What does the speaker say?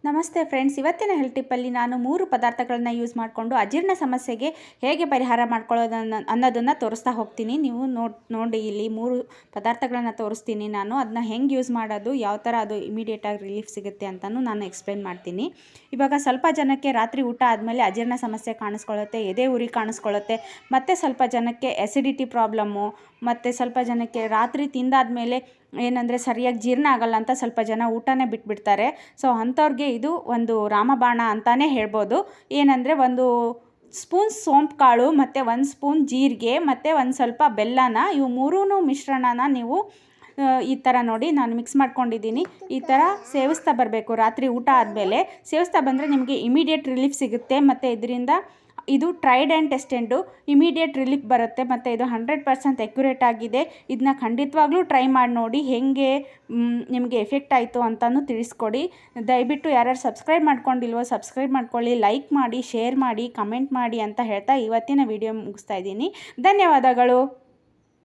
ನಮಸ್ತೆ ಫ್ರೆಂಡ್ಸ್, ಇವತ್ತಿನ ಹೆಲ್ತ್ ಟಿಪ್ಪಲ್ಲಿ ನಾನು 3 ಪದಾರ್ಥಗಳನ್ನು ಯೂಸ್ ಮಾಡಿಕೊಂಡು ಅಜೀರ್ಣ ಸಮಸ್ಯೆಗೆ ಹೇಗೆ ಪರಿಹಾರ ಮಾಡ್ಕೊಳ್ಳೋದನ್ನು ಅನ್ನೋದನ್ನು ತೋರಿಸ್ತಾ ಹೋಗ್ತೀನಿ. ನೀವು ನೋಡಿ ಇಲ್ಲಿ 3 ಪದಾರ್ಥಗಳನ್ನು ತೋರಿಸ್ತೀನಿ. ನಾನು ಅದನ್ನ ಹೆಂಗೆ ಯೂಸ್ ಮಾಡೋದು, ಯಾವ ಥರ ಅದು ಇಮಿಡಿಯೇಟಾಗಿ ರಿಲೀಫ್ ಸಿಗುತ್ತೆ ಅಂತಲೂ ನಾನು ಎಕ್ಸ್ಪ್ಲೇನ್ ಮಾಡ್ತೀನಿ. ಇವಾಗ ಸ್ವಲ್ಪ ಜನಕ್ಕೆ ರಾತ್ರಿ ಊಟ ಆದಮೇಲೆ ಅಜೀರ್ಣ ಸಮಸ್ಯೆ ಕಾಣಿಸ್ಕೊಳ್ಳುತ್ತೆ, ಎದೆ ಉರಿ ಕಾಣಿಸ್ಕೊಳ್ಳುತ್ತೆ, ಮತ್ತು ಸ್ವಲ್ಪ ಜನಕ್ಕೆ ಎಸಿಡಿಟಿ ಪ್ರಾಬ್ಲಮ್ಮು, ಮತ್ತು ಸ್ವಲ್ಪ ಜನಕ್ಕೆ ರಾತ್ರಿ ತಿಂದಾದಮೇಲೆ ಏನಂದರೆ ಸರಿಯಾಗಿ ಜೀರ್ಣ ಆಗಲ್ಲ ಅಂತ ಸ್ವಲ್ಪ ಜನ ಊಟನೇ ಬಿಟ್ಬಿಡ್ತಾರೆ. ಸೊ ಅಂಥವ್ರಿಗೆ ಇದು ಒಂದು ರಾಮಬಾಣ ಅಂತಲೇ ಹೇಳ್ಬೋದು. ಏನಂದರೆ 1 ಸ್ಪೂನ್ ಸೋಂಪು ಕಾಳು ಮತ್ತು 1 ಸ್ಪೂನ್ ಜೀರಿಗೆ ಮತ್ತು ಒಂದು ಸ್ವಲ್ಪ ಬೆಲ್ಲನ, ಇವು 3 ಮಿಶ್ರಣನ ನೀವು ಈ ಥರ ನೋಡಿ ನಾನು ಮಿಕ್ಸ್ ಮಾಡ್ಕೊಂಡಿದ್ದೀನಿ. ಈ ಥರ ಸೇವಿಸ್ತಾ ಬರಬೇಕು. ರಾತ್ರಿ ಊಟ ಆದಮೇಲೆ ಸೇವಿಸ್ತಾ ಬಂದರೆ ನಿಮಗೆ ಇಮಿಡಿಯೇಟ್ ರಿಲೀಫ್ ಸಿಗುತ್ತೆ. ಮತ್ತು ಇದರಿಂದ ಇದು ಟ್ರೈಡ್ ಆ್ಯಂಡ್ ಟೆಸ್ಟೆಂಡು, ಇಮಿಡಿಯೇಟ್ ರಿಲೀಫ್ ಬರುತ್ತೆ ಮತ್ತು ಇದು 100% ಎಕ್ಯುರೇಟ್ ಆಗಿದೆ. ಇದನ್ನ ಖಂಡಿತವಾಗ್ಲೂ ಟ್ರೈ ಮಾಡಿ ನೋಡಿ, ಹೇಗೆ ನಿಮಗೆ ಎಫೆಕ್ಟ್ ಆಯಿತು ಅಂತಲೂ ತಿಳಿಸ್ಕೊಡಿ. ದಯವಿಟ್ಟು ಯಾರ್ಯಾರು ಸಬ್ಸ್ಕ್ರೈಬ್ ಮಾಡ್ಕೊಂಡಿಲ್ವೋ ಸಬ್ಸ್ಕ್ರೈಬ್ ಮಾಡ್ಕೊಳ್ಳಿ, ಲೈಕ್ ಮಾಡಿ, ಶೇರ್ ಮಾಡಿ, ಕಮೆಂಟ್ ಮಾಡಿ ಅಂತ ಹೇಳ್ತಾ ಇವತ್ತಿನ ವಿಡಿಯೋ ಮುಗಿಸ್ತಾ ಇದ್ದೀನಿ. ಧನ್ಯವಾದಗಳು.